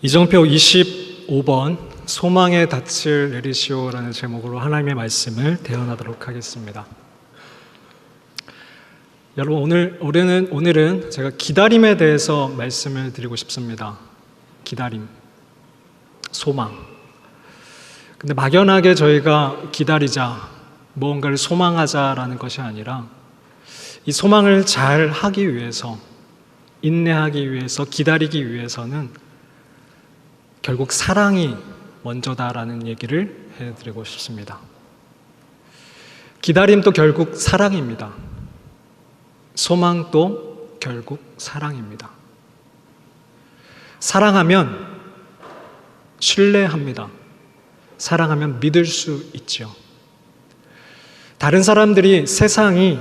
이정표 25번 소망의 닻을 내리시오라는 제목으로 하나님의 말씀을 대언하도록 하겠습니다. 여러분, 오늘은 제가 기다림에 대해서 말씀을 드리고 싶습니다. 기다림, 소망. 근데 막연하게 저희가 기다리자, 무언가를 소망하자라는 것이 아니라 이 소망을 잘 하기 위해서, 인내하기 위해서, 기다리기 위해서는 결국 사랑이 먼저다라는 얘기를 해드리고 싶습니다. 기다림도 결국 사랑입니다. 소망도 결국 사랑입니다. 사랑하면 신뢰합니다. 사랑하면 믿을 수 있죠. 다른 사람들이 세상이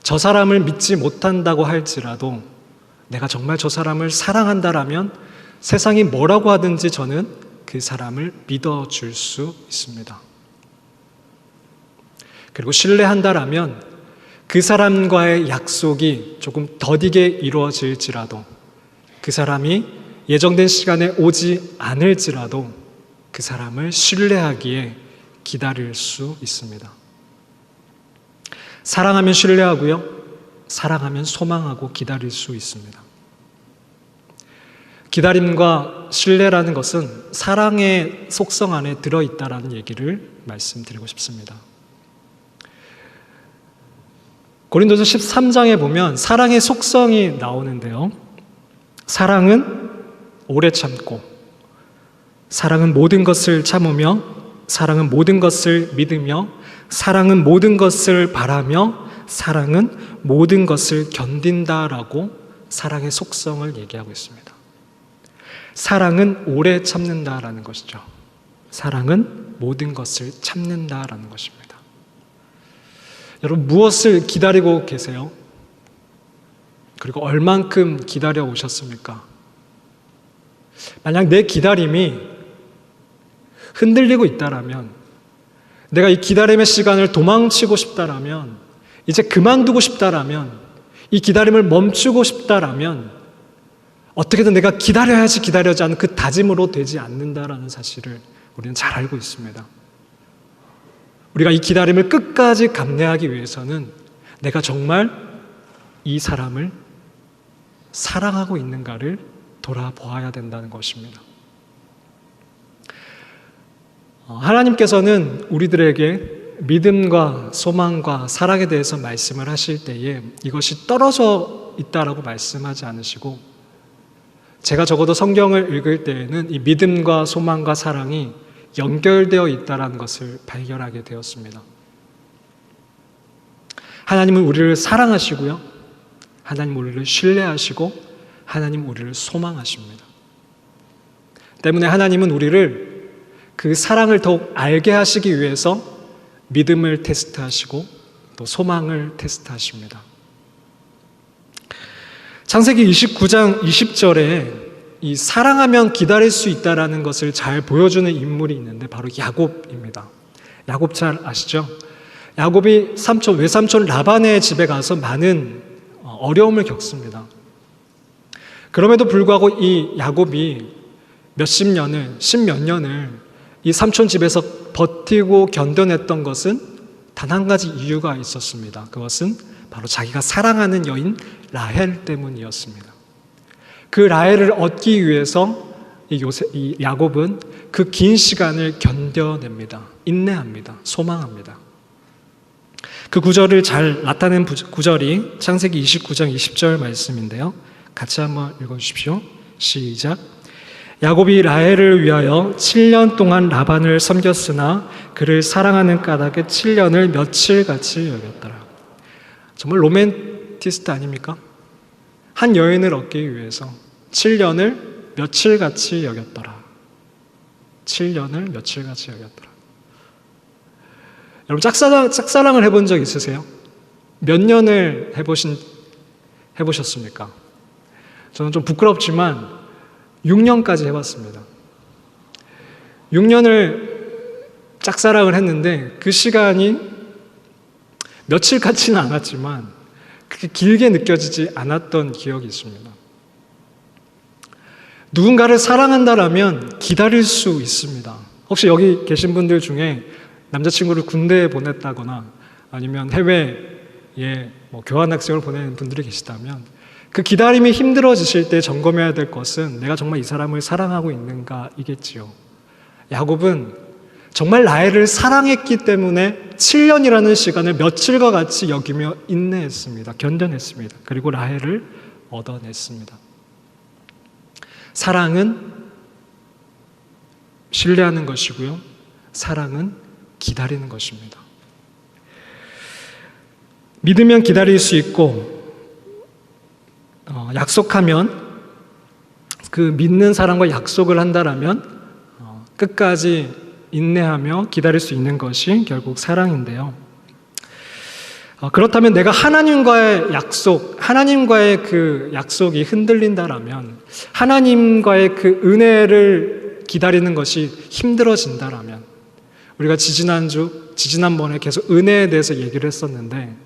저 사람을 믿지 못한다고 할지라도 내가 정말 저 사람을 사랑한다라면 세상이 뭐라고 하든지 저는 그 사람을 믿어줄 수 있습니다. 그리고 신뢰한다라면 그 사람과의 약속이 조금 더디게 이루어질지라도, 그 사람이 예정된 시간에 오지 않을지라도 그 사람을 신뢰하기에 기다릴 수 있습니다. 사랑하면 신뢰하고요, 사랑하면 소망하고 기다릴 수 있습니다. 기다림과 신뢰라는 것은 사랑의 속성 안에 들어있다라는 얘기를 말씀드리고 싶습니다. 고린도서 13장에 보면 사랑의 속성이 나오는데요. 사랑은 오래 참고, 사랑은 모든 것을 참으며, 사랑은 모든 것을 믿으며, 사랑은 모든 것을 바라며, 사랑은 모든 것을 견딘다라고 사랑의 속성을 얘기하고 있습니다. 사랑은 오래 참는다라는 것이죠. 사랑은 모든 것을 참는다라는 것입니다. 여러분, 무엇을 기다리고 계세요? 그리고 얼만큼 기다려 오셨습니까? 만약 내 기다림이 흔들리고 있다라면, 내가 이 기다림의 시간을 도망치고 싶다라면, 이제 그만두고 싶다라면, 이 기다림을 멈추고 싶다라면 어떻게든 내가 기다려야지 하는 그 다짐으로 되지 않는다라는 사실을 우리는 잘 알고 있습니다. 우리가 이 기다림을 끝까지 감내하기 위해서는 내가 정말 이 사람을 사랑하고 있는가를 돌아보아야 된다는 것입니다. 하나님께서는 우리들에게 믿음과 소망과 사랑에 대해서 말씀을 하실 때에 이것이 떨어져 있다라고 말씀하지 않으시고, 제가 적어도 성경을 읽을 때에는 이 믿음과 소망과 사랑이 연결되어 있다는 것을 발견하게 되었습니다. 하나님은 우리를 사랑하시고요, 하나님 우리를 신뢰하시고, 하나님 우리를 소망하십니다. 때문에 하나님은 우리를 그 사랑을 더욱 알게 하시기 위해서 믿음을 테스트하시고 또 소망을 테스트하십니다. 창세기 29장 20절에 이 사랑하면 기다릴 수 있다라는 것을 잘 보여주는 인물이 있는데 바로 야곱입니다. 야곱 잘 아시죠? 야곱이 외삼촌 라반의 집에 가서 많은 어려움을 겪습니다. 그럼에도 불구하고 이 야곱이 십몇 년을 이 삼촌 집에서 버티고 견뎌냈던 것은 단 한 가지 이유가 있었습니다. 그것은 바로 자기가 사랑하는 여인 라헬 때문이었습니다. 그 라헬을 얻기 위해서 이 야곱은 그 긴 시간을 견뎌냅니다. 인내합니다. 소망합니다. 그 구절을 잘 나타낸 구절이 창세기 29장 20절 말씀인데요. 같이 한번 읽어주십시오. 시작. 야곱이 라헬을 위하여 7년 동안 라반을 섬겼으나 그를 사랑하는 까닭에 7년을 며칠같이 여겼더라. 정말 로맨티스트 아닙니까? 한 여인을 얻기 위해서 7년을 며칠같이 여겼더라. 7년을 며칠같이 여겼더라. 여러분, 짝사랑을 해본 적 있으세요? 몇 년을 해보셨습니까? 저는 좀 부끄럽지만 6년까지 해봤습니다. 6년을 짝사랑을 했는데 그 시간이 며칠 같지는 않았지만 그렇게 길게 느껴지지 않았던 기억이 있습니다. 누군가를 사랑한다라면 기다릴 수 있습니다. 혹시 여기 계신 분들 중에 남자친구를 군대에 보냈다거나 아니면 해외에 교환학생을 보내는 분들이 계시다면 그 기다림이 힘들어지실 때 점검해야 될 것은 내가 정말 이 사람을 사랑하고 있는가이겠지요. 야곱은 정말 라헬을 사랑했기 때문에 7년이라는 시간을 며칠과 같이 여기며 인내했습니다. 견뎌냈습니다. 그리고 라헬을 얻어냈습니다. 사랑은 신뢰하는 것이고요. 사랑은 기다리는 것입니다. 믿으면 기다릴 수 있고 약속하면 그 믿는 사람과 약속을 한다라면 끝까지 인내하며 기다릴 수 있는 것이 결국 사랑인데요. 그렇다면 내가 하나님과의 그 약속이 흔들린다라면, 하나님과의 그 은혜를 기다리는 것이 힘들어진다라면, 우리가 지지난번에 계속 은혜에 대해서 얘기를 했었는데,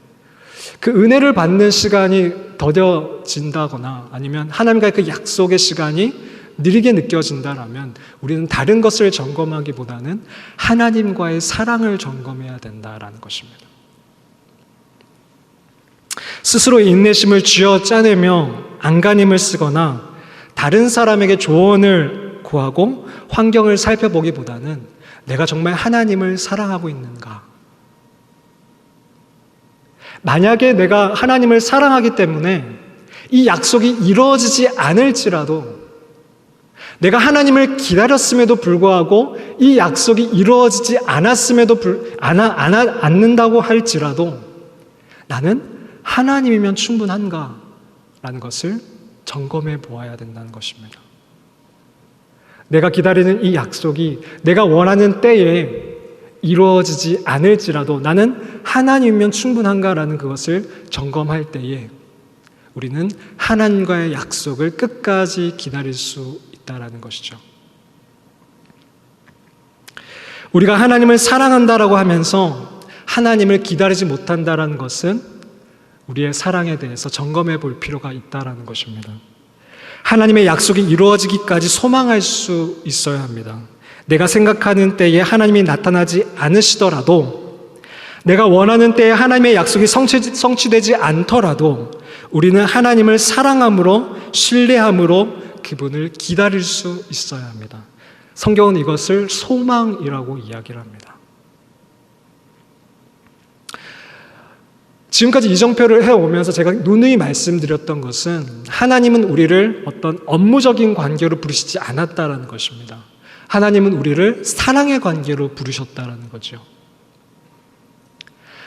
그 은혜를 받는 시간이 더뎌진다거나 아니면 하나님과의 그 약속의 시간이 느리게 느껴진다라면 우리는 다른 것을 점검하기보다는 하나님과의 사랑을 점검해야 된다라는 것입니다. 스스로 인내심을 쥐어짜내며 안간힘을 쓰거나 다른 사람에게 조언을 구하고 환경을 살펴보기보다는 내가 정말 하나님을 사랑하고 있는가? 만약에 내가 하나님을 사랑하기 때문에 이 약속이 이루어지지 않을지라도, 내가 하나님을 기다렸음에도 불구하고 이 약속이 이루어지지 않는다고 할지라도 나는 하나님이면 충분한가? 라는 것을 점검해 보아야 된다는 것입니다. 내가 기다리는 이 약속이 내가 원하는 때에 이루어지지 않을지라도 나는 하나님이면 충분한가라는 그것을 점검할 때에 우리는 하나님과의 약속을 끝까지 기다릴 수 있다라는 것이죠. 우리가 하나님을 사랑한다라고 하면서 하나님을 기다리지 못한다라는 것은 우리의 사랑에 대해서 점검해 볼 필요가 있다라는 것입니다. 하나님의 약속이 이루어지기까지 소망할 수 있어야 합니다. 내가 생각하는 때에 하나님이 나타나지 않으시더라도, 내가 원하는 때에 하나님의 약속이 성취되지 않더라도 우리는 하나님을 사랑함으로, 신뢰함으로 그분을 기다릴 수 있어야 합니다. 성경은 이것을 소망이라고 이야기를 합니다. 지금까지 이정표를 해오면서 제가 누누이 말씀드렸던 것은 하나님은 우리를 어떤 업무적인 관계로 부르시지 않았다라는 것입니다. 하나님은 우리를 사랑의 관계로 부르셨다라는 거죠.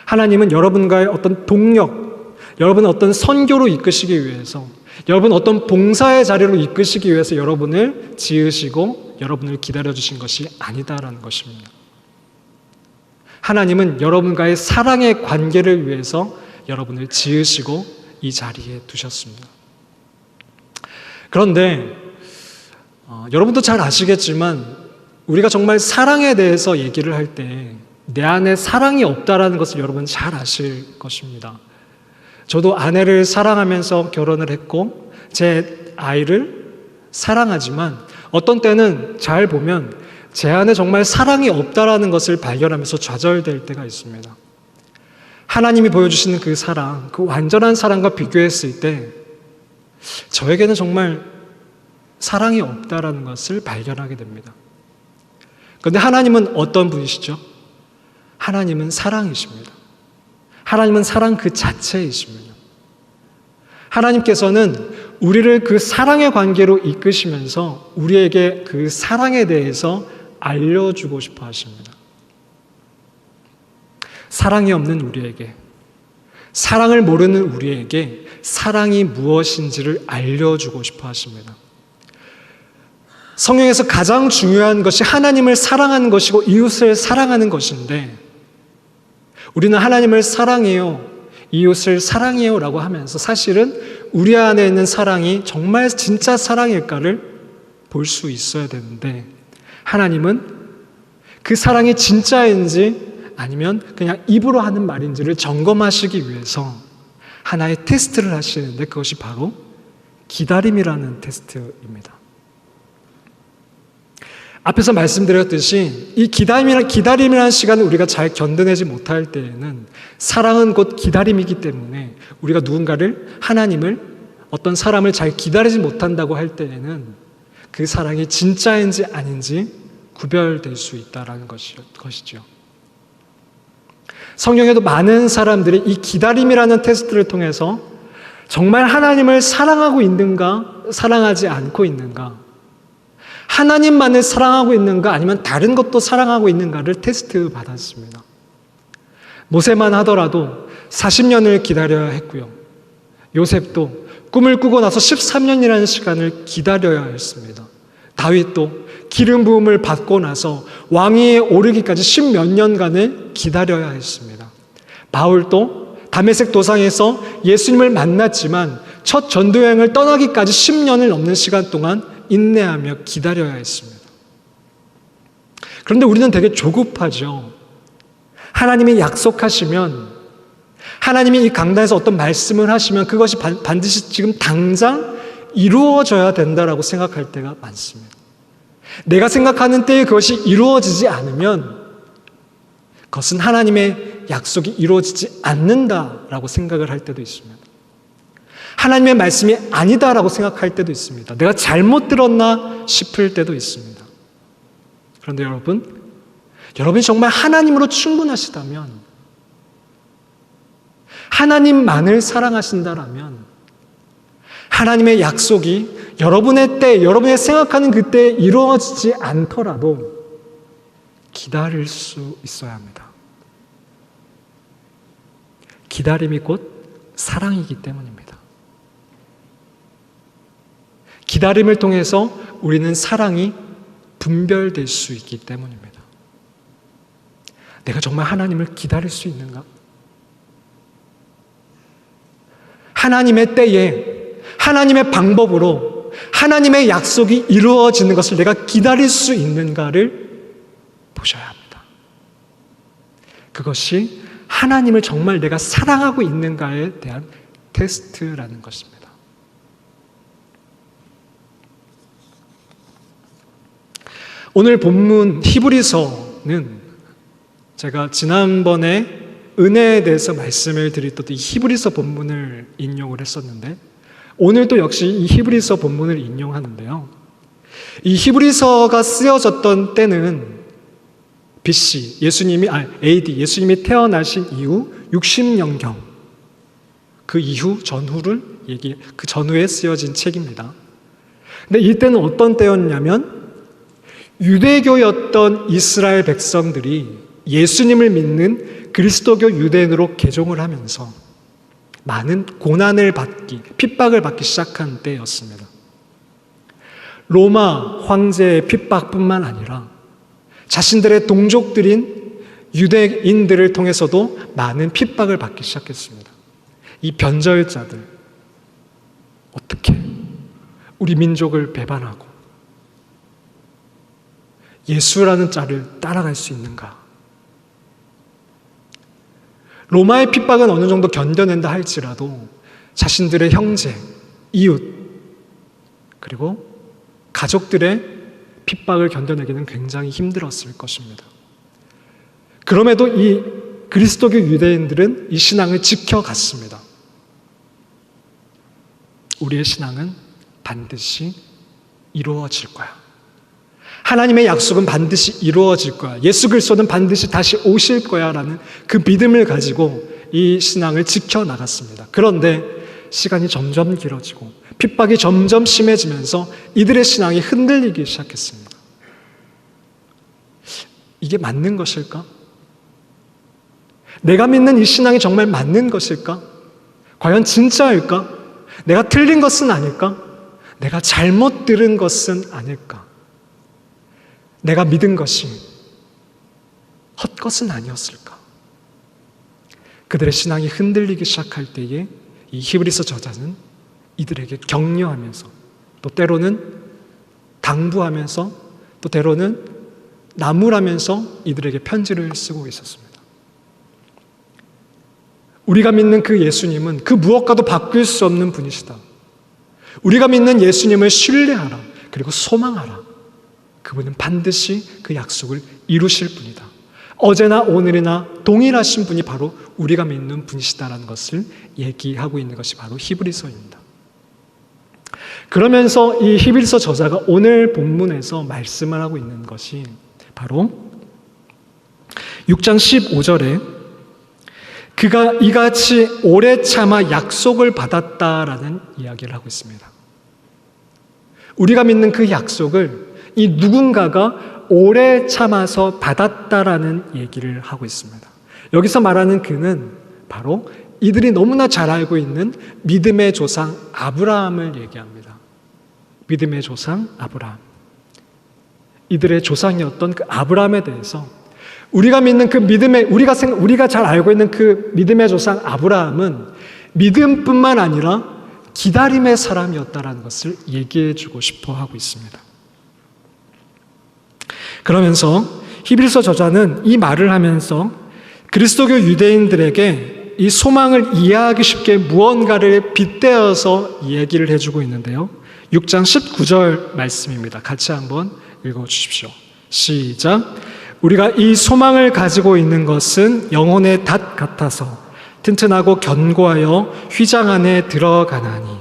하나님은 여러분과의 어떤 동력, 여러분을 어떤 선교로 이끄시기 위해서, 여러분 어떤 봉사의 자리로 이끄시기 위해서 여러분을 지으시고 여러분을 기다려주신 것이 아니다라는 것입니다. 하나님은 여러분과의 사랑의 관계를 위해서 여러분을 지으시고 이 자리에 두셨습니다. 그런데 여러분도 잘 아시겠지만 우리가 정말 사랑에 대해서 얘기를 할 때 내 안에 사랑이 없다라는 것을 여러분 잘 아실 것입니다. 저도 아내를 사랑하면서 결혼을 했고 제 아이를 사랑하지만 어떤 때는 잘 보면 제 안에 정말 사랑이 없다라는 것을 발견하면서 좌절될 때가 있습니다. 하나님이 보여주시는 그 사랑, 그 완전한 사랑과 비교했을 때 저에게는 정말 사랑이 없다라는 것을 발견하게 됩니다. 그런데 하나님은 어떤 분이시죠? 하나님은 사랑이십니다. 하나님은 사랑 그 자체이십니다. 하나님께서는 우리를 그 사랑의 관계로 이끄시면서 우리에게 그 사랑에 대해서 알려주고 싶어 하십니다. 사랑이 없는 우리에게, 사랑을 모르는 우리에게 사랑이 무엇인지를 알려주고 싶어 하십니다. 성경에서 가장 중요한 것이 하나님을 사랑하는 것이고 이웃을 사랑하는 것인데, 우리는 하나님을 사랑해요, 이웃을 사랑해요 라고 하면서 사실은 우리 안에 있는 사랑이 정말 진짜 사랑일까를 볼 수 있어야 되는데, 하나님은 그 사랑이 진짜인지 아니면 그냥 입으로 하는 말인지를 점검하시기 위해서 하나의 테스트를 하시는데 그것이 바로 기다림이라는 테스트입니다. 앞에서 말씀드렸듯이 이 기다림이라는 시간을 우리가 잘 견뎌내지 못할 때에는 사랑은 곧 기다림이기 때문에 우리가 누군가를, 하나님을, 어떤 사람을 잘 기다리지 못한다고 할 때에는 그 사랑이 진짜인지 아닌지 구별될 수 있다는 것이죠. 성경에도 많은 사람들이 이 기다림이라는 테스트를 통해서 정말 하나님을 사랑하고 있는가, 사랑하지 않고 있는가, 하나님만을 사랑하고 있는가 아니면 다른 것도 사랑하고 있는가를 테스트 받았습니다. 모세만 하더라도 40년을 기다려야 했고요. 요셉도 꿈을 꾸고 나서 13년이라는 시간을 기다려야 했습니다. 다윗도 기름 부음을 받고 나서 왕위에 오르기까지 10몇 년간을 기다려야 했습니다. 바울도 다메섹 도상에서 예수님을 만났지만 첫 전도여행을 떠나기까지 10년을 넘는 시간 동안 인내하며 기다려야 했습니다. 그런데 우리는 되게 조급하죠. 하나님이 약속하시면, 하나님이 이 강단에서 어떤 말씀을 하시면 그것이 반드시 지금 당장 이루어져야 된다라고 생각할 때가 많습니다. 내가 생각하는 때에 그것이 이루어지지 않으면 그것은 하나님의 약속이 이루어지지 않는다라고 생각을 할 때도 있습니다. 하나님의 말씀이 아니다라고 생각할 때도 있습니다. 내가 잘못 들었나 싶을 때도 있습니다. 그런데 여러분이 정말 하나님으로 충분하시다면, 하나님만을 사랑하신다라면 하나님의 약속이 여러분의 때, 여러분이 생각하는 그때에 이루어지지 않더라도 기다릴 수 있어야 합니다. 기다림이 곧 사랑이기 때문입니다. 기다림을 통해서 우리는 사랑이 분별될 수 있기 때문입니다. 내가 정말 하나님을 기다릴 수 있는가? 하나님의 때에, 하나님의 방법으로 하나님의 약속이 이루어지는 것을 내가 기다릴 수 있는가를 보셔야 합니다. 그것이 하나님을 정말 내가 사랑하고 있는가에 대한 테스트라는 것입니다. 오늘 본문 히브리서는 제가 지난번에 은혜에 대해서 말씀을 드릴 때 이 히브리서 본문을 인용을 했었는데, 오늘도 역시 이 히브리서 본문을 인용하는데요. 이 히브리서가 쓰여졌던 때는 BC, AD, 예수님이 태어나신 이후 60년경, 그 이후 전후를 그 전후에 쓰여진 책입니다. 근데 이때는 어떤 때였냐면 유대교였던 이스라엘 백성들이 예수님을 믿는 그리스도교 유대인으로 개종을 하면서 많은 고난을 받기, 핍박을 받기 시작한 때였습니다. 로마 황제의 핍박뿐만 아니라 자신들의 동족들인 유대인들을 통해서도 많은 핍박을 받기 시작했습니다. 이 변절자들, 어떻게 우리 민족을 배반하고 예수라는 자를 따라갈 수 있는가? 로마의 핍박은 어느 정도 견뎌낸다 할지라도 자신들의 형제, 이웃, 그리고 가족들의 핍박을 견뎌내기는 굉장히 힘들었을 것입니다. 그럼에도 이 그리스도교 유대인들은 이 신앙을 지켜갔습니다. 우리의 신앙은 반드시 이루어질 거야. 하나님의 약속은 반드시 이루어질 거야. 예수 그리스도는 반드시 다시 오실 거야 라는 그 믿음을 가지고 이 신앙을 지켜나갔습니다. 그런데 시간이 점점 길어지고 핍박이 점점 심해지면서 이들의 신앙이 흔들리기 시작했습니다. 이게 맞는 것일까? 내가 믿는 이 신앙이 정말 맞는 것일까? 과연 진짜일까? 내가 틀린 것은 아닐까? 내가 잘못 들은 것은 아닐까? 내가 믿은 것이 헛것은 아니었을까? 그들의 신앙이 흔들리기 시작할 때에 이 히브리서 저자는 이들에게 격려하면서, 또 때로는 당부하면서, 또 때로는 나무라면서 이들에게 편지를 쓰고 있었습니다. 우리가 믿는 그 예수님은 그 무엇과도 바꿀 수 없는 분이시다. 우리가 믿는 예수님을 신뢰하라. 그리고 소망하라. 그분은 반드시 그 약속을 이루실 분이다. 어제나 오늘이나 동일하신 분이 바로 우리가 믿는 분이시다라는 것을 얘기하고 있는 것이 바로 히브리서입니다. 그러면서 이 히브리서 저자가 오늘 본문에서 말씀을 하고 있는 것이 바로 6장 15절에 그가 이같이 오래 참아 약속을 받았다라는 이야기를 하고 있습니다. 우리가 믿는 그 약속을 이 누군가가 오래 참아서 받았다라는 얘기를 하고 있습니다. 여기서 말하는 그는 바로 이들이 너무나 잘 알고 있는 믿음의 조상 아브라함을 얘기합니다. 믿음의 조상 아브라함. 이들의 조상이었던 그 아브라함에 대해서 우리가 믿는 그 우리가 잘 알고 있는 그 믿음의 조상 아브라함은 믿음뿐만 아니라 기다림의 사람이었다라는 것을 얘기해 주고 싶어 하고 있습니다. 그러면서 히브리서 저자는 이 말을 하면서 그리스도교 유대인들에게 이 소망을 이해하기 쉽게 무언가를 빗대어서 얘기를 해주고 있는데요. 6장 19절 말씀입니다. 같이 한번 읽어주십시오. 시작. 우리가 이 소망을 가지고 있는 것은 영혼의 닷 같아서 튼튼하고 견고하여 휘장 안에 들어가나니.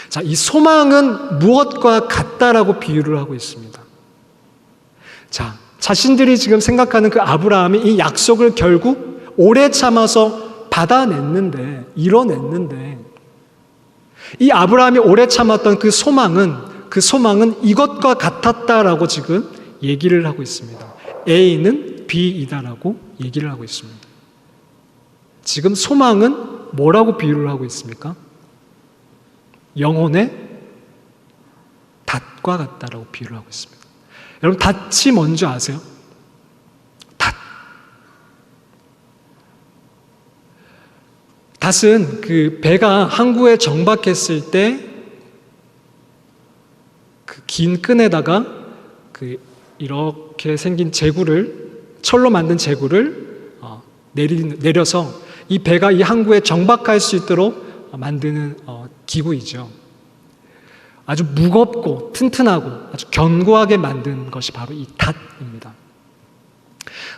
자, 이 소망은 무엇과 같다라고 비유를 하고 있습니다. 자, 자신들이 지금 생각하는 그 아브라함이 이 약속을 결국 오래 참아서 받아냈는데, 이뤄냈는데, 이 아브라함이 오래 참았던 그 소망은 이것과 같았다라고 지금 얘기를 하고 있습니다. A는 B이다라고 얘기를 하고 있습니다. 지금 소망은 뭐라고 비유를 하고 있습니까? 영혼의 닷과 같다라고 비유를 하고 있습니다. 여러분, 닷이 뭔지 아세요? 닷은 그 배가 항구에 정박했을 때 그 긴 끈에다가 그 이렇게 생긴 철로 만든 제구를 내려서 이 배가 이 항구에 정박할 수 있도록 만드는 기구이죠. 아주 무겁고 튼튼하고 아주 견고하게 만든 것이 바로 이 닷입니다.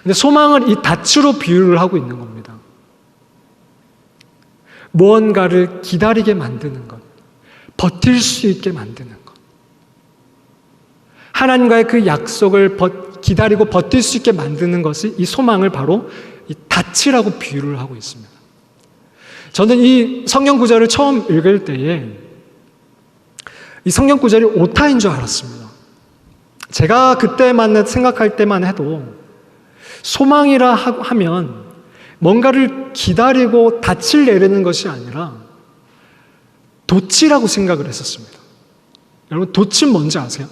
근데 소망을 이 닷으로 비유를 하고 있는 겁니다. 무언가를 기다리게 만드는 것, 버틸 수 있게 만드는 것. 하나님과의 그 약속을 기다리고 버틸 수 있게 만드는 것이 이 소망을 바로 이 닷이라고 비유를 하고 있습니다. 저는 이 성경 구절을 처음 읽을 때에 이 성경 구절이 오타인 줄 알았습니다. 제가 그때만 생각할 때만 해도 소망이라 하면 뭔가를 기다리고 닻을 내리는 것이 아니라 돛이라고 생각을 했었습니다. 여러분, 돛은 뭔지 아세요?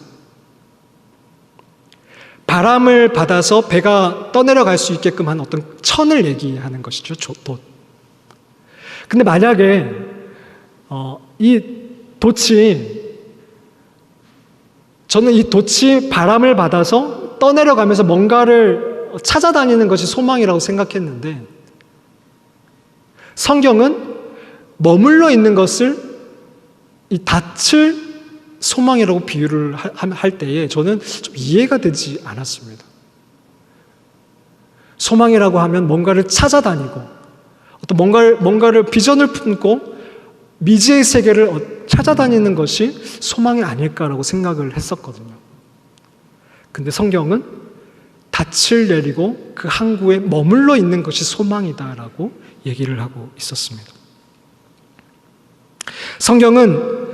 바람을 받아서 배가 떠내려갈 수 있게끔 한 어떤 천을 얘기하는 것이죠. 돛. 근데 만약에 이 돛이 저는 이 돛이 바람을 받아서 떠내려가면서 뭔가를 찾아다니는 것이 소망이라고 생각했는데 성경은 머물러 있는 것을 이 닻을 소망이라고 비유를 할 때에 저는 좀 이해가 되지 않았습니다. 소망이라고 하면 뭔가를 찾아다니고 어떤 뭔가를 비전을 품고 미지의 세계를 찾아다니는 것이 소망이 아닐까라고 생각을 했었거든요. 근데 성경은 닻을 내리고 그 항구에 머물러 있는 것이 소망이다라고 얘기를 하고 있었습니다. 성경은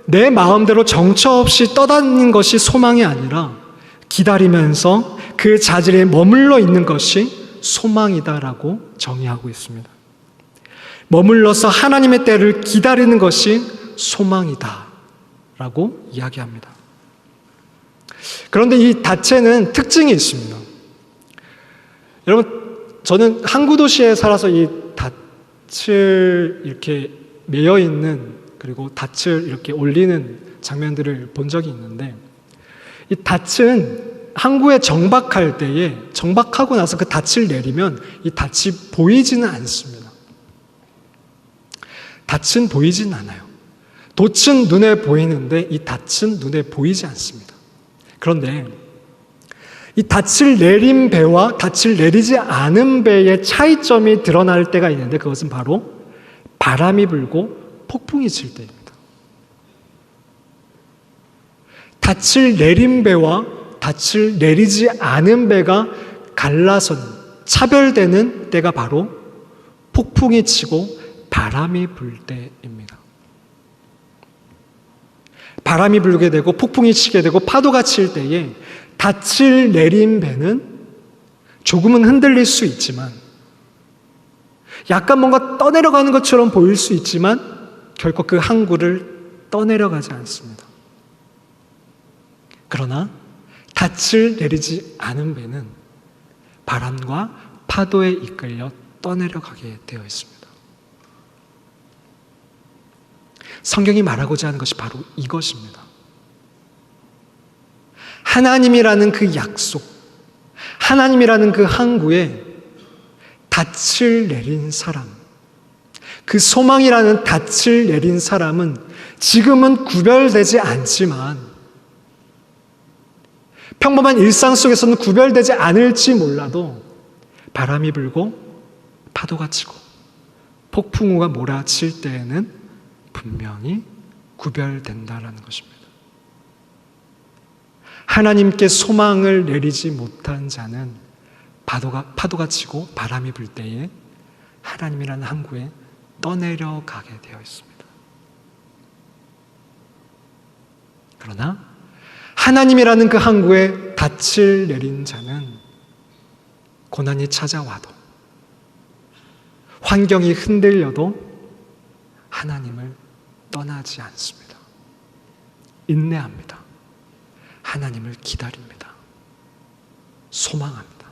내 마음대로 정처 없이 떠다니는 것이 소망이 아니라 기다리면서 그 자질에 머물러 있는 것이 소망이다라고 정의하고 있습니다. 머물러서 하나님의 때를 기다리는 것이 소망이다라고 이야기합니다. 그런데 이 닷에는 특징이 있습니다. 여러분, 저는 항구 도시에 살아서 이 닷을 이렇게 매여 있는 그리고 닷을 이렇게 올리는 장면들을 본 적이 있는데 이 닷은 항구에 정박할 때에 정박하고 나서 그 닷을 내리면 이 닷이 보이지는 않습니다. 닷은 보이진 않아요. 돛은 눈에 보이는데 이 닷은 눈에 보이지 않습니다. 그런데 이 닻을 내린 배와 닻을 내리지 않은 배의 차이점이 드러날 때가 있는데, 그것은 바로 바람이 불고 폭풍이 칠 때입니다. 닻을 내린 배와 닻을 내리지 않은 배가 갈라선, 차별되는 때가 바로 폭풍이 치고 바람이 불 때입니다. 바람이 불게 되고 폭풍이 치게 되고 파도가 칠 때에 닻을 내린 배는 조금은 흔들릴 수 있지만, 약간 뭔가 떠내려가는 것처럼 보일 수 있지만 결코 그 항구를 떠내려가지 않습니다. 그러나 닻을 내리지 않은 배는 바람과 파도에 이끌려 떠내려가게 되어 있습니다. 성경이 말하고자 하는 것이 바로 이것입니다. 하나님이라는 그 약속, 하나님이라는 그 항구에 닻을 내린 사람, 그 소망이라는 닻을 내린 사람은 지금은 구별되지 않지만, 평범한 일상 속에서는 구별되지 않을지 몰라도 바람이 불고 파도가 치고 폭풍우가 몰아칠 때에는 분명히 구별된다라는 것입니다. 하나님께 소망을 내리지 못한 자는 파도가 치고 바람이 불 때에 하나님이라는 항구에 떠내려가게 되어 있습니다. 그러나 하나님이라는 그 항구에 닻을 내린 자는 고난이 찾아와도, 환경이 흔들려도 하나님을 떠나지 않습니다. 인내합니다. 하나님을 기다립니다. 소망합니다.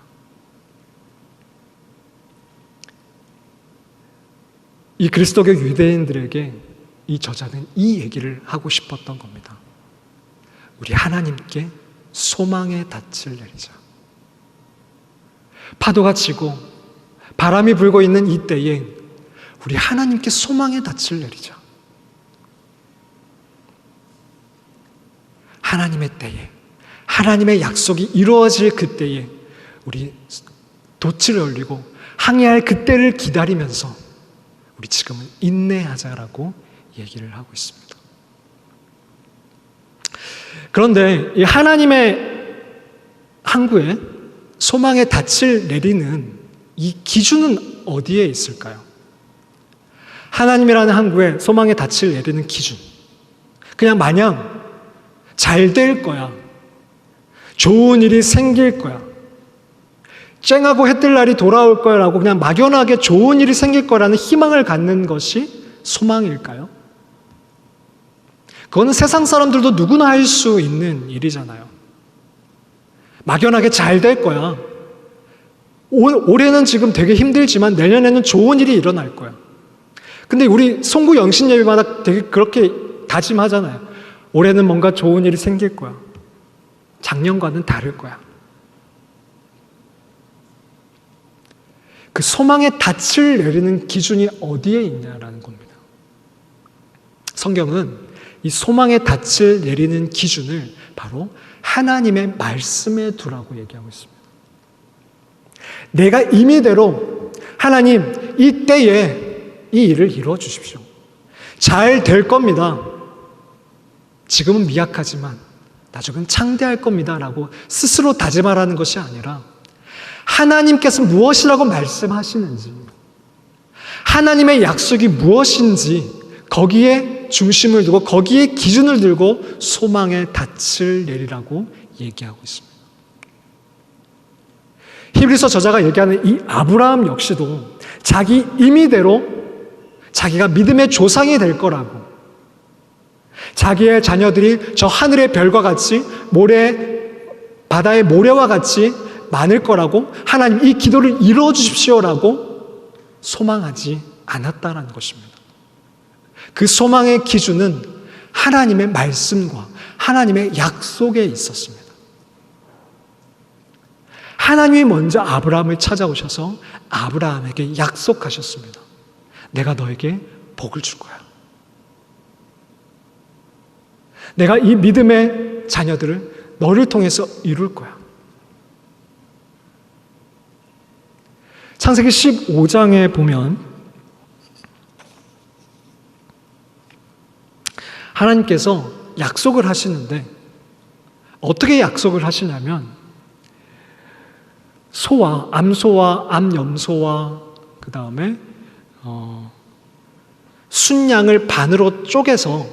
이 그리스도교 유대인들에게 이 저자는 이 얘기를 하고 싶었던 겁니다. 우리 하나님께 소망의 닻을 내리자. 파도가 치고 바람이 불고 있는 이때에 우리 하나님께 소망의 닻을 내리자. 하나님의 때에, 하나님의 약속이 이루어질 그때에 우리 돛을 올리고 항해할 그때를 기다리면서 우리 지금은 인내하자라고 얘기를 하고 있습니다. 그런데 이 하나님의 항구에 소망의 닻을 내리는 이 기준은 어디에 있을까요? 하나님이라는 항구에 소망의 닻을 내리는 기준, 그냥 마냥 잘 될 거야, 좋은 일이 생길 거야, 쨍하고 해뜰 날이 돌아올 거라고 그냥 막연하게 좋은 일이 생길 거라는 희망을 갖는 것이 소망일까요? 그거는 세상 사람들도 누구나 할 수 있는 일이잖아요. 막연하게 잘 될 거야. 올해는 지금 되게 힘들지만 내년에는 좋은 일이 일어날 거야. 근데 우리 송구 영신 예배마다 되게 그렇게 다짐하잖아요. 올해는 뭔가 좋은 일이 생길 거야. 작년과는 다를 거야. 그 소망의 닻을 내리는 기준이 어디에 있냐라는 겁니다. 성경은 이 소망의 닻을 내리는 기준을 바로 하나님의 말씀에 두라고 얘기하고 있습니다. 내가 임의대로 하나님 이 때에 이 일을 이루어 주십시오. 잘 될 겁니다. 지금은 미약하지만 나중엔 창대할 겁니다 라고 스스로 다짐하라는 것이 아니라 하나님께서 무엇이라고 말씀하시는지, 하나님의 약속이 무엇인지 거기에 중심을 두고 거기에 기준을 들고 소망의 닻을 내리라고 얘기하고 있습니다. 히브리서 저자가 얘기하는 이 아브라함 역시도 자기 임의대로 자기가 믿음의 조상이 될 거라고, 자기의 자녀들이 저 하늘의 별과 같이 바다의 모래와 같이 많을 거라고, 하나님 이 기도를 이루어 주십시오라고 소망하지 않았다는 것입니다. 그 소망의 기준은 하나님의 말씀과 하나님의 약속에 있었습니다. 하나님이 먼저 아브라함을 찾아오셔서 아브라함에게 약속하셨습니다. 내가 너에게 복을 줄 거야. 내가 이 믿음의 자녀들을 너를 통해서 이룰 거야. 창세기 15장에 보면 하나님께서 약속을 하시는데 어떻게 약속을 하시냐면 소와 암소와 암염소와 그 다음에 순양을 반으로 쪼개서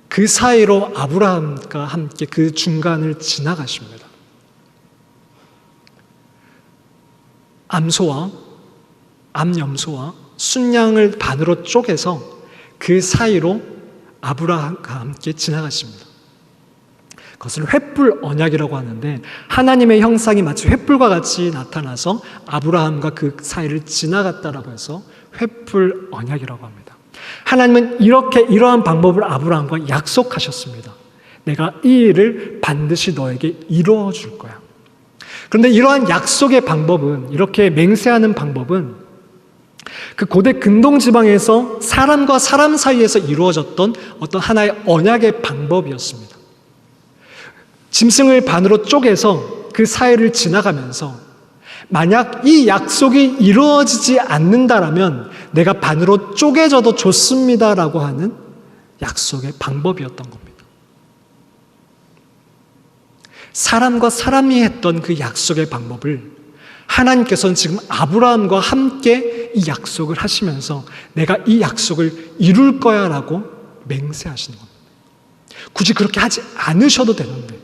그 사이로 아브라함과 함께 그 중간을 지나가십니다. 암소와 암염소와 순양을 반으로 쪼개서 그 사이로 아브라함과 함께 지나가십니다. 그것을 횃불 언약이라고 하는데 하나님의 형상이 마치 횃불과 같이 나타나서 아브라함과 그 사이를 지나갔다라고 해서 횃불 언약이라고 합니다. 하나님은 이러한 방법을 아브라함과 약속하셨습니다. 내가 이 일을 반드시 너에게 이루어 줄 거야. 그런데 이러한 약속의 방법은, 이렇게 맹세하는 방법은 그 고대 근동 지방에서 사람과 사람 사이에서 이루어졌던 어떤 하나의 언약의 방법이었습니다. 짐승을 반으로 쪼개서 그 사이를 지나가면서 만약 이 약속이 이루어지지 않는다라면 내가 반으로 쪼개져도 좋습니다라고 하는 약속의 방법이었던 겁니다. 사람과 사람이 했던 그 약속의 방법을 하나님께서는 지금 아브라함과 함께 이 약속을 하시면서 내가 이 약속을 이룰 거야 라고 맹세하시는 겁니다. 굳이 그렇게 하지 않으셔도 되는데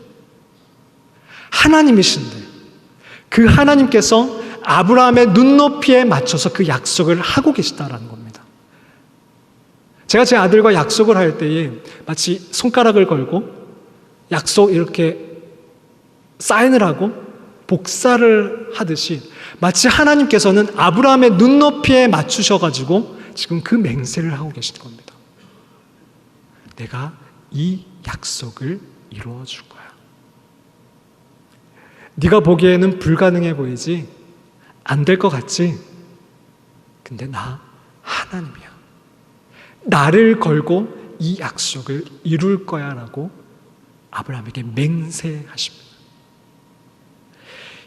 하나님이신데 그 하나님께서 아브라함의 눈높이에 맞춰서 그 약속을 하고 계시다라는 겁니다. 제가 제 아들과 약속을 할 때에 마치 손가락을 걸고 약속 이렇게 사인을 하고 복사를 하듯이 마치 하나님께서는 아브라함의 눈높이에 맞추셔가지고 지금 그 맹세를 하고 계시는 겁니다. 내가 이 약속을 이루어 줄 거야. 네가 보기에는 불가능해 보이지? 안 될 것 같지? 근데 나 하나님이야. 나를 걸고 이 약속을 이룰 거야 라고 아브라함에게 맹세하십니다.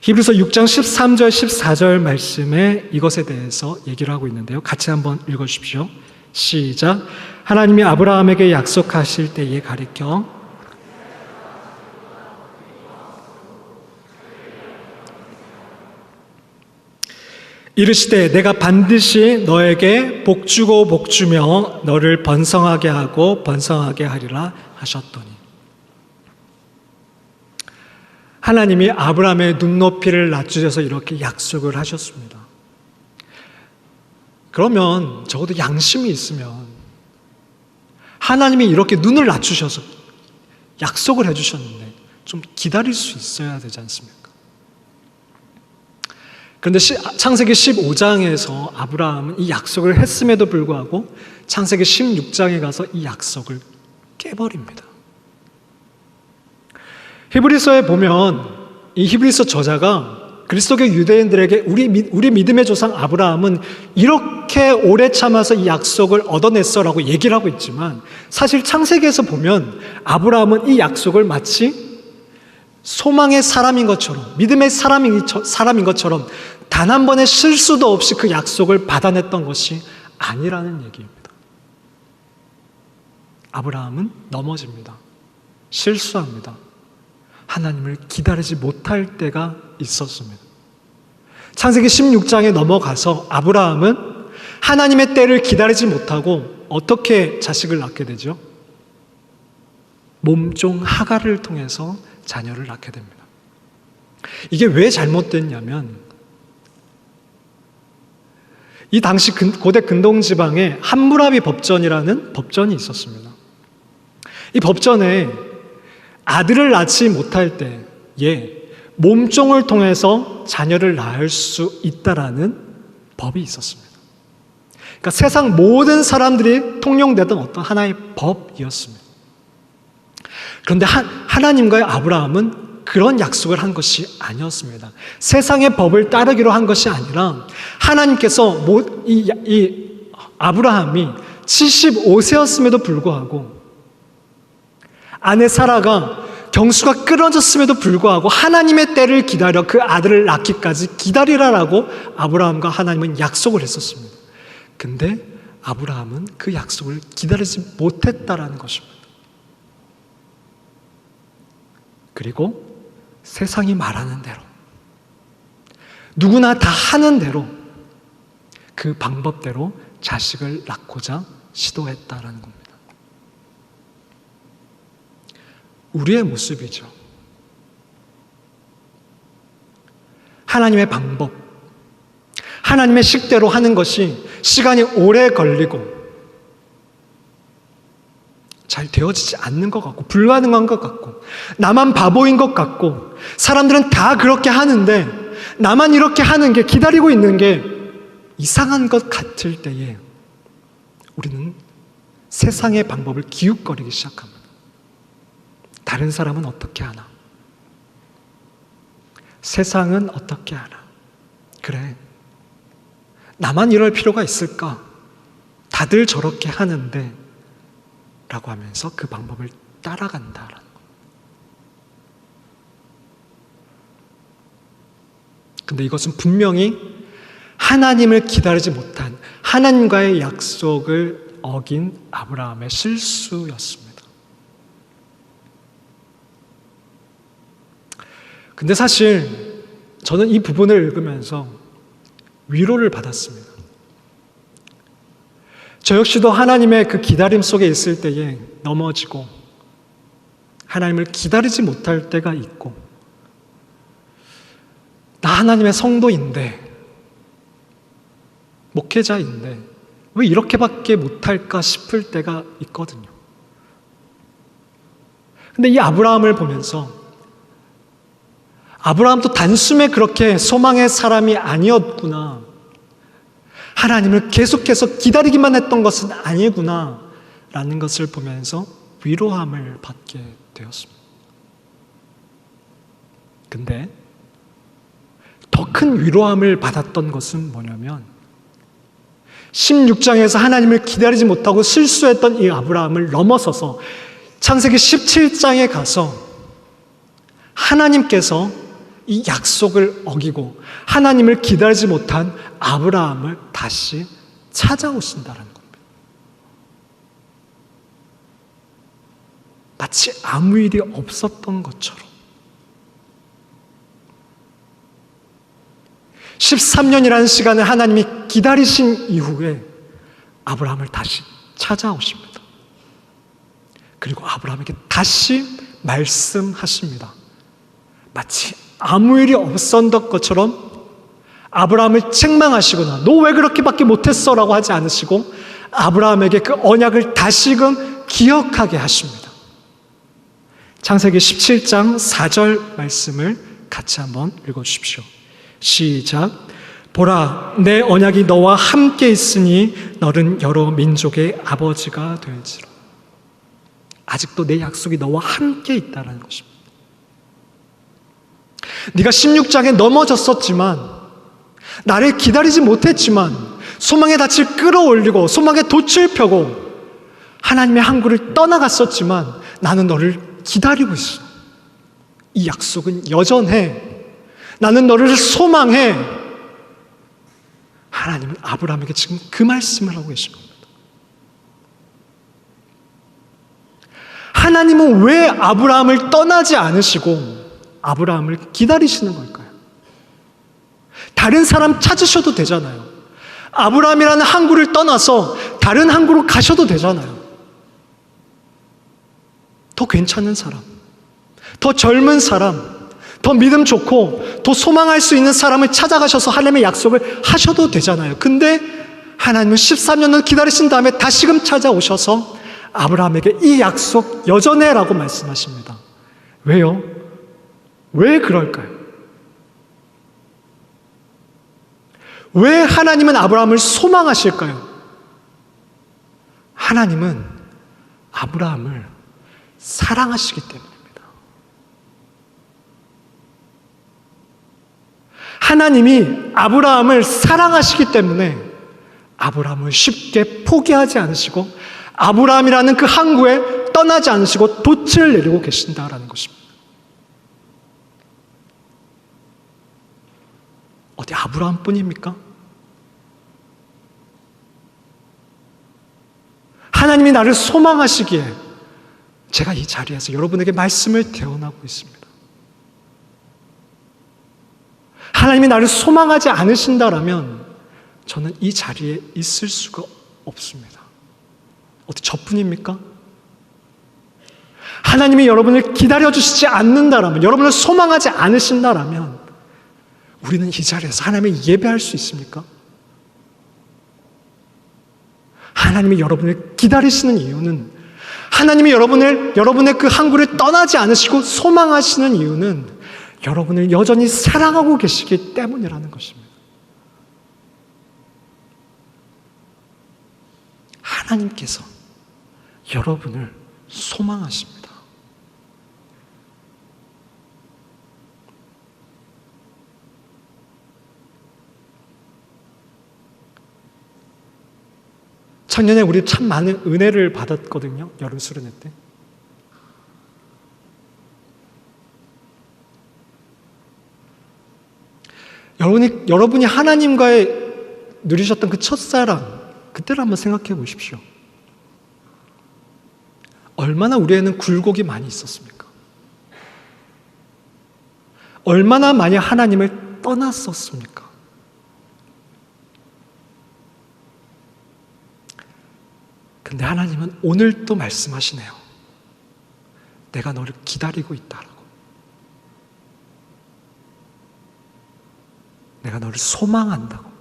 히브리서 6장 13절 14절 말씀에 이것에 대해서 얘기를 하고 있는데요. 같이 한번 읽어주십시오. 시작. 하나님이 아브라함에게 약속하실 때에 가리켜 이르시되 내가 반드시 너에게 복주고 복주며 너를 번성하게 하고 번성하게 하리라 하셨더니 하나님이 아브라함의 눈높이를 낮추셔서 이렇게 약속을 하셨습니다. 그러면 적어도 양심이 있으면 하나님이 이렇게 눈을 낮추셔서 약속을 해주셨는데 좀 기다릴 수 있어야 되지 않습니까? 그런데 창세기 15장에서 아브라함은 이 약속을 했음에도 불구하고 창세기 16장에 가서 이 약속을 깨버립니다. 히브리서에 보면 이 히브리서 저자가 그리스도교 유대인들에게 우리 믿음의 조상 아브라함은 이렇게 오래 참아서 이 약속을 얻어냈어라고 얘기를 하고 있지만 사실 창세기에서 보면 아브라함은 이 약속을 마치 소망의 사람인 것처럼 믿음의 사람인 것처럼 단 한 번의 실수도 없이 그 약속을 받아냈던 것이 아니라는 얘기입니다. 아브라함은 넘어집니다. 실수합니다. 하나님을 기다리지 못할 때가 있었습니다. 창세기 16장에 넘어가서 아브라함은 하나님의 때를 기다리지 못하고 어떻게 자식을 낳게 되죠? 몸종 하갈을 통해서 자녀를 낳게 됩니다. 이게 왜 잘못됐냐면 이 당시 고대 근동 지방에 함무라비 법전이라는 법전이 있었습니다. 이 법전에 아들을 낳지 못할 때에 몸종을 통해서 자녀를 낳을 수 있다라는 법이 있었습니다. 그러니까 세상 모든 사람들이 통용되던 어떤 하나의 법이었습니다. 그런데 하나님과의 아브라함은 그런 약속을 한 것이 아니었습니다. 세상의 법을 따르기로 한 것이 아니라 하나님께서 이 아브라함이 75세였음에도 불구하고 아내 사라가 경수가 끊어졌음에도 불구하고 하나님의 때를 기다려 그 아들을 낳기까지 기다리라라고 아브라함과 하나님은 약속을 했었습니다. 근데 아브라함은 그 약속을 기다리지 못했다라는 것입니다. 그리고 세상이 말하는 대로, 누구나 다 하는 대로, 그 방법대로 자식을 낳고자 시도했다라는 겁니다. 우리의 모습이죠. 하나님의 방법, 하나님의 식대로 하는 것이 시간이 오래 걸리고 잘 되어지지 않는 것 같고 불가능한 것 같고 나만 바보인 것 같고 사람들은 다 그렇게 하는데 나만 이렇게 하는 게, 기다리고 있는 게 이상한 것 같을 때에 우리는 세상의 방법을 기웃거리기 시작합니다. 다른 사람은 어떻게 하나? 세상은 어떻게 하나? 그래, 나만 이럴 필요가 있을까? 다들 저렇게 하는데 라고 하면서 그 방법을 따라간다라는 거예요. 근데 이것은 분명히 하나님을 기다리지 못한, 하나님과의 약속을 어긴 아브라함의 실수였습니다. 근데 사실 저는 이 부분을 읽으면서 위로를 받았습니다. 저 역시도 하나님의 그 기다림 속에 있을 때에 넘어지고 하나님을 기다리지 못할 때가 있고, 나 하나님의 성도인데, 목회자인데 왜 이렇게밖에 못할까 싶을 때가 있거든요. 근데 이 아브라함을 보면서 아브라함도 단숨에 그렇게 소망의 사람이 아니었구나, 하나님을 계속해서 기다리기만 했던 것은 아니구나 라는 것을 보면서 위로함을 받게 되었습니다. 근데 더 큰 위로함을 받았던 것은 뭐냐면 16장에서 하나님을 기다리지 못하고 실수했던 이 아브라함을 넘어서서 창세기 17장에 가서 하나님께서 이 약속을 어기고 하나님을 기다리지 못한 아브라함을 다시 찾아오신다는 겁니다. 마치 아무 일이 없었던 것처럼 13년이라는 시간을 하나님이 기다리신 이후에 아브라함을 다시 찾아오십니다. 그리고 아브라함에게 다시 말씀하십니다. 마치 아무 일이 없었던 것처럼 아브라함을 책망하시거나 너 왜 그렇게밖에 못했어? 라고 하지 않으시고 아브라함에게 그 언약을 다시금 기억하게 하십니다. 창세기 17장 4절 말씀을 같이 한번 읽어주십시오. 시작. 보라, 내 언약이 너와 함께 있으니 너는 여러 민족의 아버지가 될지라. 아직도 내 약속이 너와 함께 있다는 것입니다. 네가 16장에 넘어졌었지만, 나를 기다리지 못했지만, 소망의 닻을 끌어올리고 소망의 돛을 펴고 하나님의 항구를 떠나갔었지만 나는 너를 기다리고 있어. 이 약속은 여전해. 나는 너를 소망해. 하나님은 아브라함에게 지금 그 말씀을 하고 계신 겁니다. 하나님은 왜 아브라함을 떠나지 않으시고 아브라함을 기다리시는 걸까요? 다른 사람 찾으셔도 되잖아요. 아브라함이라는 항구를 떠나서 다른 항구로 가셔도 되잖아요. 더 괜찮은 사람, 더 젊은 사람, 더 믿음 좋고 더 소망할 수 있는 사람을 찾아가셔서 하나님의 약속을 하셔도 되잖아요. 근데 하나님은 13년을 기다리신 다음에 다시금 찾아오셔서 아브라함에게 이 약속 여전해 라고 말씀하십니다. 왜요? 왜 그럴까요? 왜 하나님은 아브라함을 소망하실까요? 하나님은 아브라함을 사랑하시기 때문입니다. 하나님이 아브라함을 사랑하시기 때문에 아브라함을 쉽게 포기하지 않으시고 아브라함이라는 그 항구에 떠나지 않으시고 돛을 내리고 계신다라는 것입니다. 어디 아브라함뿐입니까? 하나님이 나를 소망하시기에 제가 이 자리에서 여러분에게 말씀을 대언하고 있습니다. 하나님이 나를 소망하지 않으신다라면 저는 이 자리에 있을 수가 없습니다. 어디 저뿐입니까? 하나님이 여러분을 기다려주시지 않는다라면, 여러분을 소망하지 않으신다라면 우리는 이 자리에서 하나님을 예배할 수 있습니까? 하나님이 여러분을 기다리시는 이유는, 하나님이 여러분의 그 항구를 떠나지 않으시고 소망하시는 이유는 여러분을 여전히 사랑하고 계시기 때문이라는 것입니다. 하나님께서 여러분을 소망하십니다. 작년에 우리 참 많은 은혜를 받았거든요. 여름 수련회 때. 여러분이 하나님과의 누리셨던 그 첫사랑, 그때를 한번 생각해 보십시오. 얼마나 우리에는 굴곡이 많이 있었습니까? 얼마나 많이 하나님을 떠났었습니까? 근데 하나님은 오늘 또 말씀하시네요. 내가 너를 기다리고 있다라고. 내가 너를 소망한다고.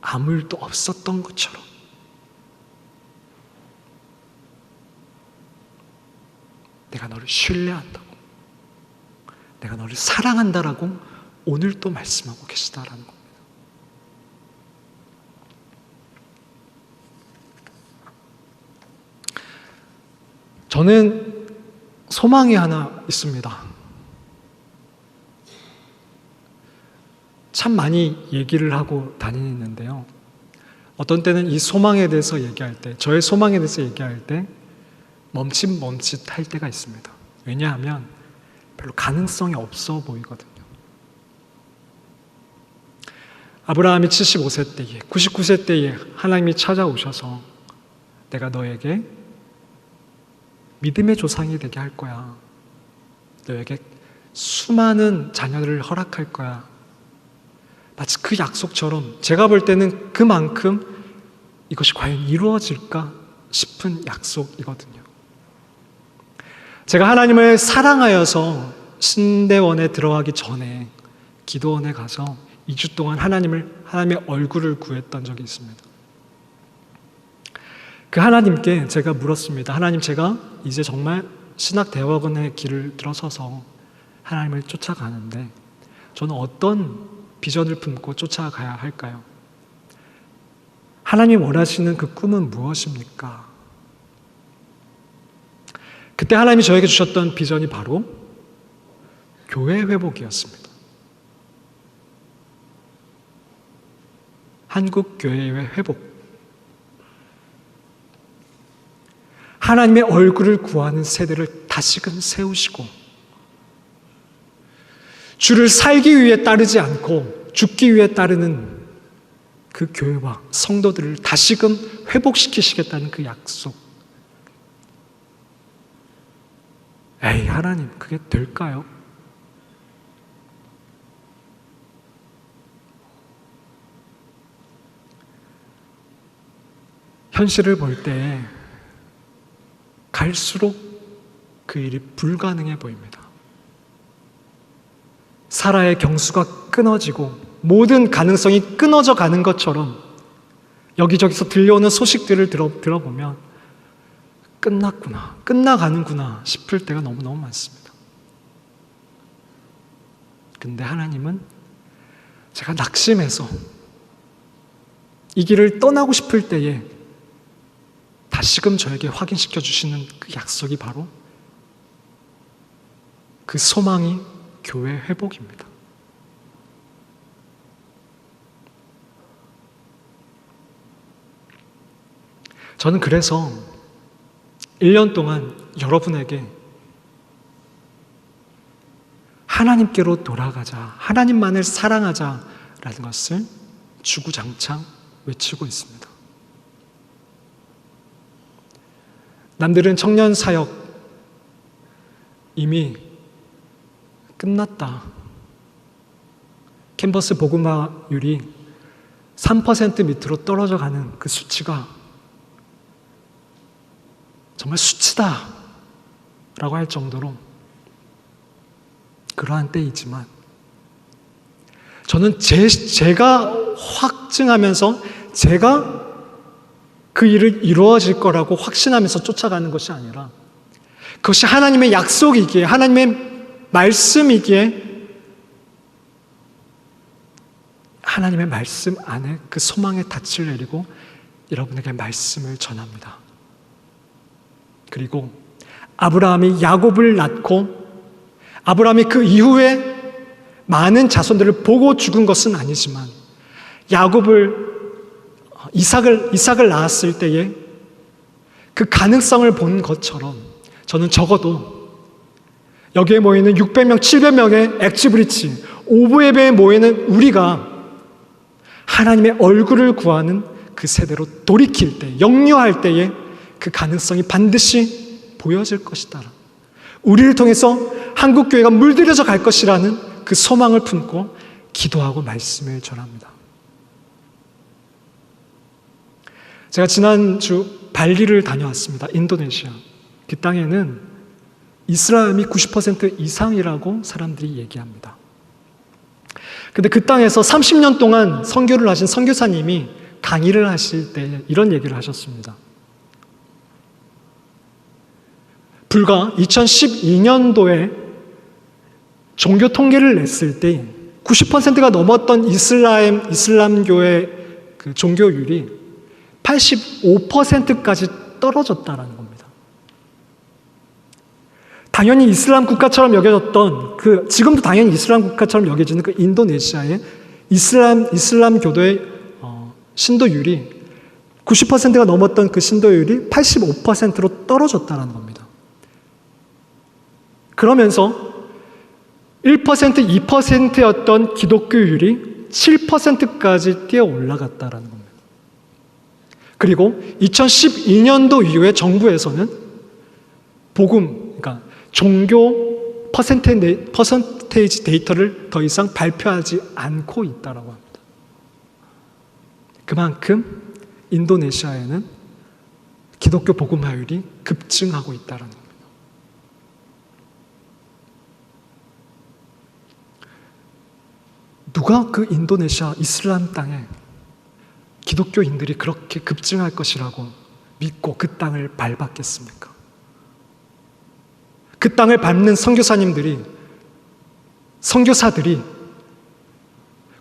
아무 일도 없었던 것처럼. 내가 너를 신뢰한다고. 내가 너를 사랑한다라고 오늘 또 말씀하고 계시다라는 겁니다. 저는 소망이 하나 있습니다. 참 많이 얘기를 하고 다니는데요. 어떤 때는 이 소망에 대해서 얘기할 때, 저의 소망에 대해서 얘기할 때 멈칫멈칫할 때가 있습니다. 왜냐하면 별로 가능성이 없어 보이거든요. 아브라함이 75세 때에, 99세 때에 하나님이 찾아오셔서 내가 너에게 믿음의 조상이 되게 할 거야. 너에게 수많은 자녀들을 허락할 거야. 마치 그 약속처럼 제가 볼 때는 그만큼 이것이 과연 이루어질까 싶은 약속이거든요. 제가 하나님을 사랑하여서 신대원에 들어가기 전에 기도원에 가서 2주 동안 하나님의 얼굴을 구했던 적이 있습니다. 그 하나님께 제가 물었습니다. 하나님, 제가 이제 정말 신학대학원의 길을 들어서서 하나님을 쫓아가는데 저는 어떤 비전을 품고 쫓아가야 할까요? 하나님이 원하시는 그 꿈은 무엇입니까? 그때 하나님이 저에게 주셨던 비전이 바로 교회 회복이었습니다. 한국 교회의 회복. 하나님의 얼굴을 구하는 세대를 다시금 세우시고 주를 살기 위해 따르지 않고 죽기 위해 따르는 그 교회와 성도들을 다시금 회복시키시겠다는 그 약속. 에이, 하나님, 그게 될까요? 현실을 볼 때 갈수록 그 일이 불가능해 보입니다. 사라의 경수가 끊어지고 모든 가능성이 끊어져 가는 것처럼 여기저기서 들려오는 소식들을 들어보면 끝났구나, 끝나가는구나 싶을 때가 너무너무 많습니다. 근데 하나님은 제가 낙심해서 이 길을 떠나고 싶을 때에 다시금 저에게 확인시켜 주시는 그 약속이 바로 그 소망이 교회 회복입니다. 저는 그래서 1년 동안 여러분에게 하나님께로 돌아가자, 하나님만을 사랑하자라는 것을 주구장창 외치고 있습니다. 남들은 청년 사역 이미 끝났다. 캠퍼스 복음화율이 3% 밑으로 떨어져 가는 그 수치가 정말 수치다 라고 할 정도로 그러한 때이지만 저는 제가 확증하면서 제가 그 일을 이루어질 거라고 확신하면서 쫓아가는 것이 아니라 그것이 하나님의 약속이기에, 하나님의 말씀이기에 하나님의 말씀 안에 그 소망의 닻을 내리고 여러분에게 말씀을 전합니다. 그리고 아브라함이 야곱을 낳고 아브라함이 그 이후에 많은 자손들을 보고 죽은 것은 아니지만 이삭을 낳았을 때에 그 가능성을 본 것처럼 저는 적어도 여기에 모이는 600명, 700명의 엑스브리치, 오브에베에 모이는 우리가 하나님의 얼굴을 구하는 그 세대로 돌이킬 때, 역류할 때에 그 가능성이 반드시 보여질 것이다. 우리를 통해서 한국교회가 물들여져 갈 것이라는 그 소망을 품고 기도하고 말씀을 전합니다. 제가 지난주 발리를 다녀왔습니다. 인도네시아. 그 땅에는 이슬람이 90% 이상이라고 사람들이 얘기합니다. 근데 그 땅에서 30년 동안 선교를 하신 선교사님이 강의를 하실 때 이런 얘기를 하셨습니다. 불과 2012년도에 종교 통계를 냈을 때 90%가 넘었던 이슬람교의 그 종교율이 85%까지 떨어졌다는 겁니다. 당연히 이슬람 국가처럼 여겨졌던 지금도 당연히 이슬람 국가처럼 여겨지는 그 인도네시아의 이슬람교도의 신도율이 90%가 넘었던 그 신도율이 85%로 떨어졌다는 겁니다. 그러면서 1%, 2%였던 기독교율이 7%까지 뛰어 올라갔다는 겁니다. 그리고 2012년도 이후에 정부에서는 그러니까 종교 퍼센테이지 데이터를 더 이상 발표하지 않고 있다고 합니다. 그만큼 인도네시아에는 기독교 복음화율이 급증하고 있다는 겁니다. 누가 그 인도네시아 이슬람 땅에 기독교인들이 그렇게 급증할 것이라고 믿고 그 땅을 밟았겠습니까? 그 땅을 밟는 선교사들이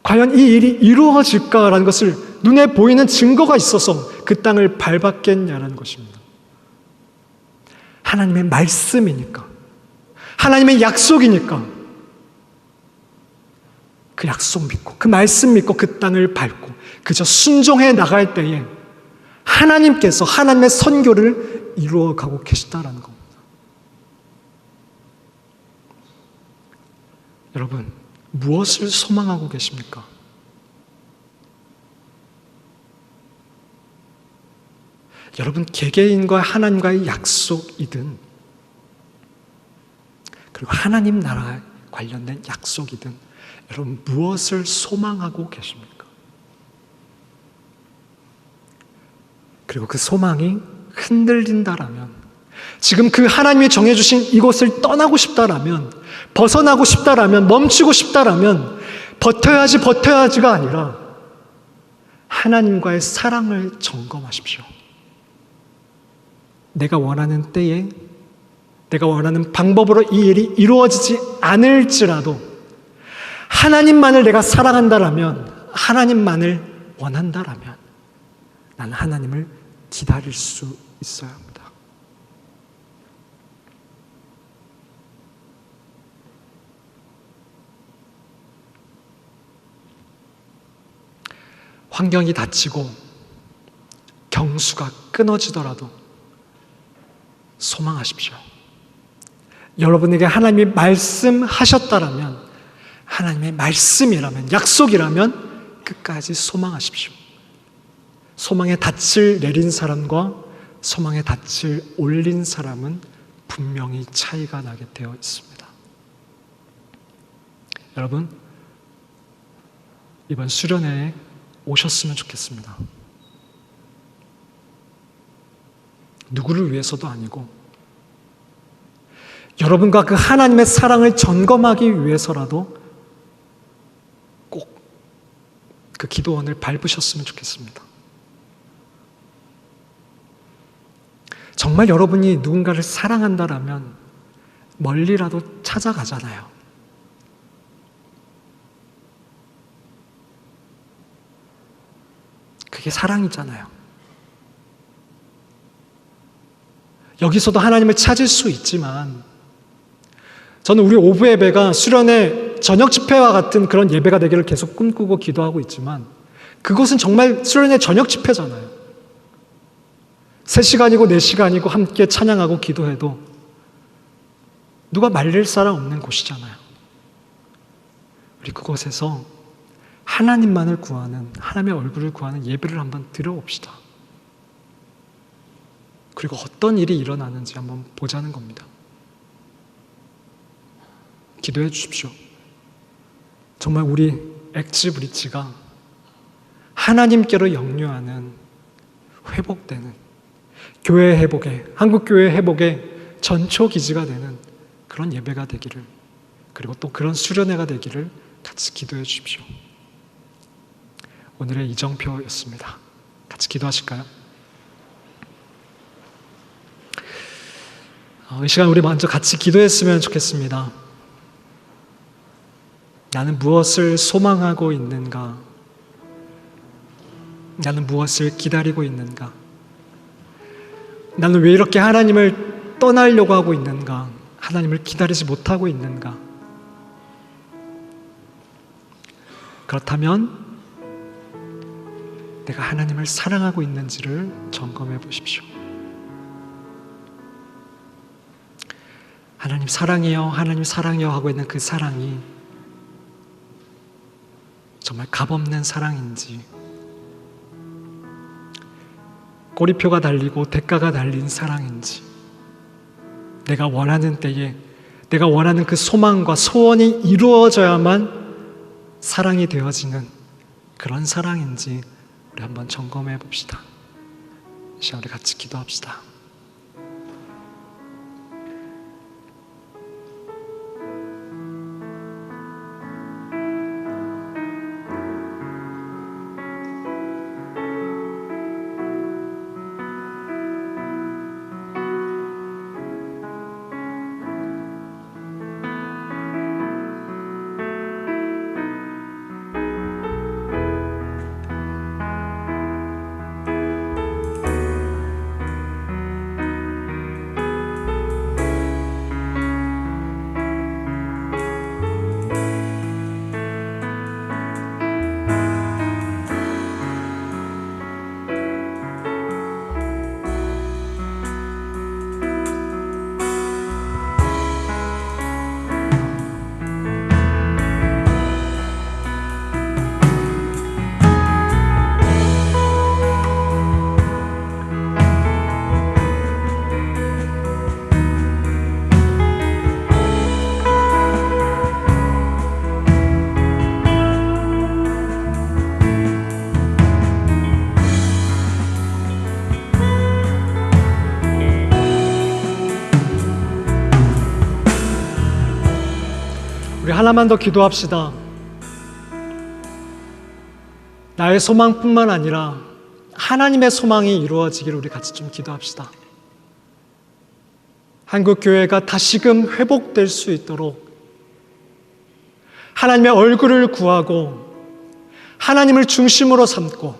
과연 이 일이 이루어질까라는 것을 눈에 보이는 증거가 있어서 그 땅을 밟았겠냐는 것입니다. 하나님의 말씀이니까, 하나님의 약속이니까 그 약속 믿고 그 말씀 믿고 그 땅을 밟고 그저 순종해 나갈 때에 하나님께서 하나님의 선교를 이루어가고 계시다라는 겁니다. 여러분, 무엇을 소망하고 계십니까? 여러분, 개개인과 하나님과의 약속이든 그리고 하나님 나라에 관련된 약속이든 여러분 무엇을 소망하고 계십니까? 그리고 그 소망이 흔들린다라면, 지금 그 하나님이 정해주신 이곳을 떠나고 싶다라면, 벗어나고 싶다라면, 멈추고 싶다라면 버텨야지가 아니라 하나님과의 사랑을 점검하십시오. 내가 원하는 때에 내가 원하는 방법으로 이 일이 이루어지지 않을지라도 하나님만을 내가 사랑한다라면, 하나님만을 원한다라면 나는 하나님을 기다릴 수 있어야 합니다. 환경이 닫히고 경수가 끊어지더라도 소망하십시오. 여러분에게 하나님이 말씀하셨다라면, 하나님의 말씀이라면, 약속이라면 끝까지 소망하십시오. 소망의 닻을 내린 사람과 소망의 닻을 올린 사람은 분명히 차이가 나게 되어 있습니다. 여러분, 이번 수련회에 오셨으면 좋겠습니다. 누구를 위해서도 아니고 여러분과 그 하나님의 사랑을 점검하기 위해서라도 꼭 그 기도원을 밟으셨으면 좋겠습니다. 정말 여러분이 누군가를 사랑한다라면 멀리라도 찾아가잖아요. 그게 사랑이잖아요. 여기서도 하나님을 찾을 수 있지만, 저는 우리 오부 예배가 수련회 저녁 집회와 같은 그런 예배가 되기를 계속 꿈꾸고 기도하고 있지만, 그것은 정말 수련회 저녁 집회잖아요. 3시간이고 4시간이고 함께 찬양하고 기도해도 누가 말릴 사람 없는 곳이잖아요. 우리 그곳에서 하나님만을 구하는, 하나님의 얼굴을 구하는 예배를 한번 드려봅시다. 그리고 어떤 일이 일어나는지 한번 보자는 겁니다. 기도해 주십시오. 정말 우리 엑스브리지가 하나님께로 역류하는, 회복되는, 교회 회복의, 한국교회 회복의 전초기지가 되는 그런 예배가 되기를, 그리고 또 그런 수련회가 되기를 같이 기도해 주십시오. 오늘의 이정표였습니다. 같이 기도하실까요? 이 시간 우리 먼저 같이 기도했으면 좋겠습니다. 나는 무엇을 소망하고 있는가? 나는 무엇을 기다리고 있는가? 나는 왜 이렇게 하나님을 떠나려고 하고 있는가? 하나님을 기다리지 못하고 있는가? 그렇다면 내가 하나님을 사랑하고 있는지를 점검해 보십시오. 하나님 사랑해요, 하나님 사랑해요 하고 있는 그 사랑이 정말 값없는 사랑인지, 꼬리표가 달리고 대가가 달린 사랑인지, 내가 원하는 때에 내가 원하는 그 소망과 소원이 이루어져야만 사랑이 되어지는 그런 사랑인지 우리 한번 점검해 봅시다. 이 시간 우리 같이 기도합시다. 하나만 더 기도합시다. 나의 소망뿐만 아니라 하나님의 소망이 이루어지기를 우리 같이 좀 기도합시다. 한국교회가 다시금 회복될 수 있도록 하나님의 얼굴을 구하고 하나님을 중심으로 삼고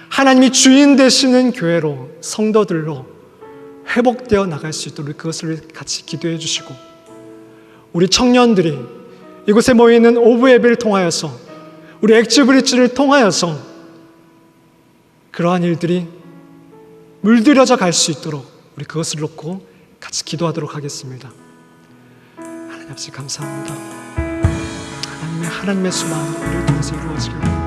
하나님이 주인 되시는 교회로, 성도들로 회복되어 나갈 수 있도록 그것을 같이 기도해 주시고, 우리 청년들이 이곳에 모이는 오브 예배를 통하여서, 우리 엑스브리지를 통하여서 그러한 일들이 물들여져 갈 수 있도록 우리 그것을 놓고 같이 같이 기도하도록 하겠습니다. 하나님 아버지 감사합니다. 하나님의 수만 우리를 통해서 이루어지길